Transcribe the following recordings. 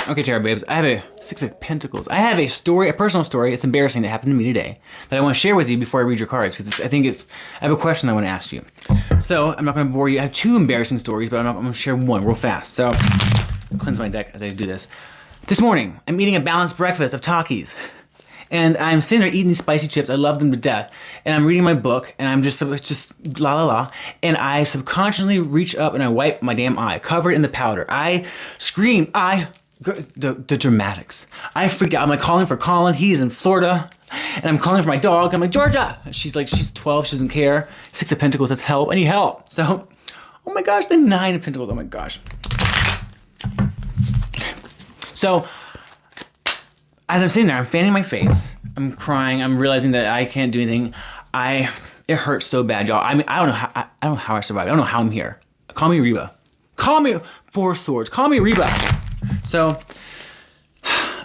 Okay, Tara babes, I have a Six of Pentacles. I have a story, a personal story. It's embarrassing that happened to me today that I want to share with you before I read your cards because I have a question I want to ask you. So I'm not going to bore you. I have two embarrassing stories, but I'm going to share one real fast. So I'll cleanse my deck as I do this. This morning, I'm eating a balanced breakfast of Takis. And I'm sitting there eating these spicy chips. I love them to death. And I'm reading my book, and I'm just la la la. And I subconsciously reach up and I wipe my damn eye, covered in the powder. I scream, the dramatics. I freaked out. I'm like calling for Colin. He's in Florida. And I'm calling for my dog. I'm like, Georgia. She's 12. She doesn't care. Six of Pentacles. That's help. I need help. So, oh my gosh, the Nine of Pentacles. Oh my gosh. So, as I'm sitting there, I'm fanning my face. I'm crying. I'm realizing that I can't do anything. It hurts so bad, y'all. I mean, I don't know how I survived. I don't know how I'm here. Call me Reba. Call me Four Swords. Call me Reba. So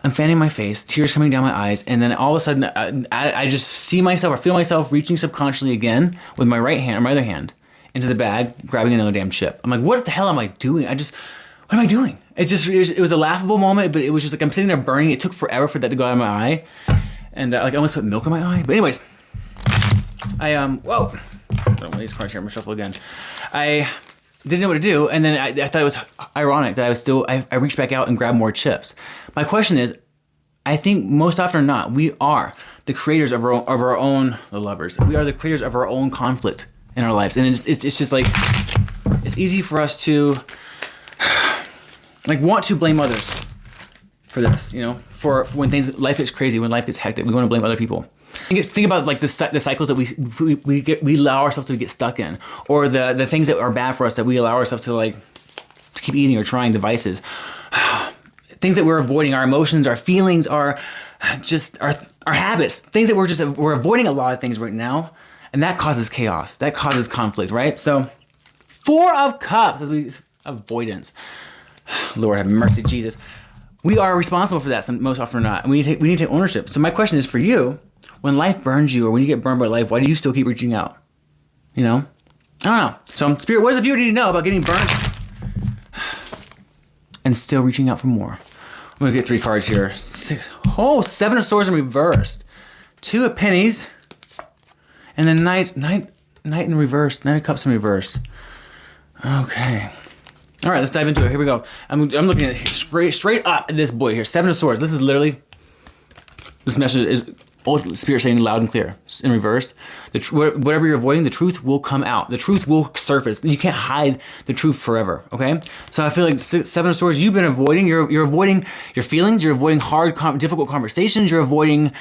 I'm fanning my face, tears coming down my eyes, and then all of a sudden I just see myself or feel myself reaching subconsciously again with my right hand or my other hand into the bag, grabbing another damn chip. I'm like, what the hell am I doing? What am I doing? It was a laughable moment, but it was just like I'm sitting there burning. It took forever for that to go out of my eye, and I almost put milk in my eye. But anyways, whoa! I don't want these cards here. I'm gonna shuffle again. I didn't know what to do, and then I thought it was ironic that I reached back out and grabbed more chips. My question is, I think most often or not, we are the creators of our own lovers. We are the creators of our own conflict in our lives, and it's just like it's easy for us to want to blame others for this, for when life gets crazy, when life gets hectic, we want to blame other people. Think about the cycles that we allow ourselves to get stuck in, or the things that are bad for us that we allow ourselves to keep eating or trying the vices. Things that we're avoiding, our emotions, our feelings, our habits, things that we're avoiding a lot of things right now, and that causes chaos, that causes conflict, right? So, Four of Cups, avoidance. Lord have mercy, Jesus. We are responsible for that most often or not, and we need to take ownership. So my question is for you, when life burns you or when you get burned by life, why do you still keep reaching out? I don't know. So Spirit, what does the viewer need to know about getting burned and still reaching out for more? I'm going to get three cards here. Seven of Swords in reversed. Two of Pennies. And then Knight in reverse. Nine of Cups in reverse. Okay. All right, let's dive into it. Here we go. I'm looking at straight up at this boy here. Seven of Swords. This is literally, this message is Spirit saying loud and clear in reverse. Whatever you're avoiding, the truth will come out. The truth will surface. You can't hide the truth forever, okay? So I feel like Seven of Swords, you've been avoiding. You're avoiding your feelings. You're avoiding difficult conversations. You're avoiding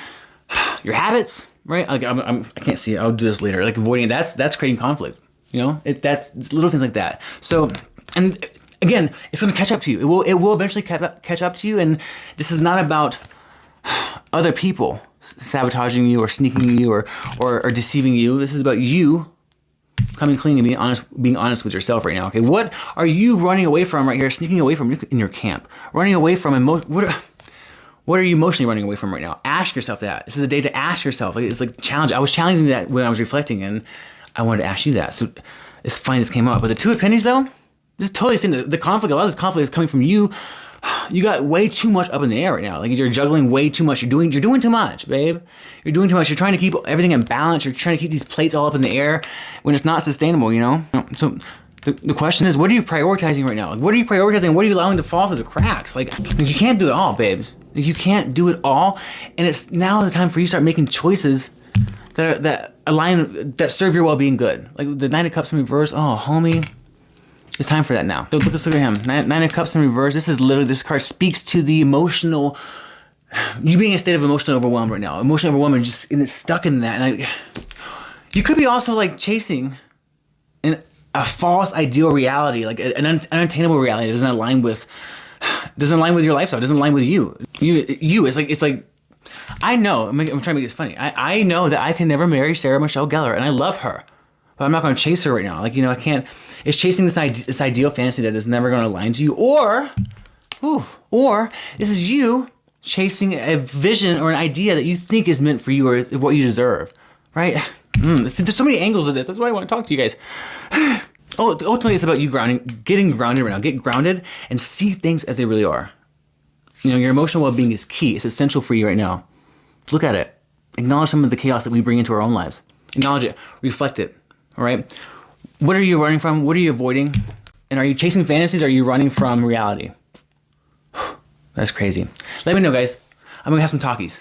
your habits, right? I can't see it. I'll do this later. Avoiding, that's creating conflict. That's little things like that. So, and again, it's going to catch up to you. It will eventually catch up to you. And this is not about other people sabotaging you or sneaking you or deceiving you. This is about you coming clean and being honest with yourself right now. Okay, what are you running away from right here? Sneaking away from in your camp, running away from what are you emotionally running away from right now? Ask yourself that. This is a day to ask yourself. It's like challenge. I was challenging that when I was reflecting, and I wanted to ask you that. So it's fine this came up. But the Two of Pennies though, this is totally saying the conflict. A lot of this conflict is coming from you. You got way too much up in the air right now. You're juggling way too much. You're doing too much, babe. You're doing too much. You're trying to keep everything in balance. You're trying to keep these plates all up in the air when it's not sustainable, So the question is, what are you prioritizing right now? What are you prioritizing? What are you allowing to fall through the cracks? You can't do it all, babes. You can't do it all. And it's now the time for you to start making choices that align, that serve your well-being good. Like the Nine of Cups in reverse. Oh, homie. It's time for that now. So let's look at him. Nine of Cups in reverse. This card speaks to the emotional, you being in a state of emotional overwhelm right now. Emotional overwhelm and it's stuck in that. And you could be also chasing a false ideal reality, like an unattainable reality that doesn't align with your lifestyle, doesn't align with you. It's like, I know, I'm trying to make this funny. I know that I can never marry Sarah Michelle Gellar, and I love her. But I'm not going to chase her right now. I can't. It's chasing this ideal fantasy that is never going to align to you, or this is you chasing a vision or an idea that you think is meant for you or is what you deserve, right? There's so many angles of this. That's why I want to talk to you guys. Ultimately, it's about you getting grounded right now. Get grounded and see things as they really are. You know, your emotional well-being is key. It's essential for you right now. Look at it. Acknowledge some of the chaos that we bring into our own lives. Acknowledge it. Reflect it. All right? What are you running from? What are you avoiding? And are you chasing fantasies or are you running from reality? That's crazy. Let me know, guys. I'm going to have some talkies.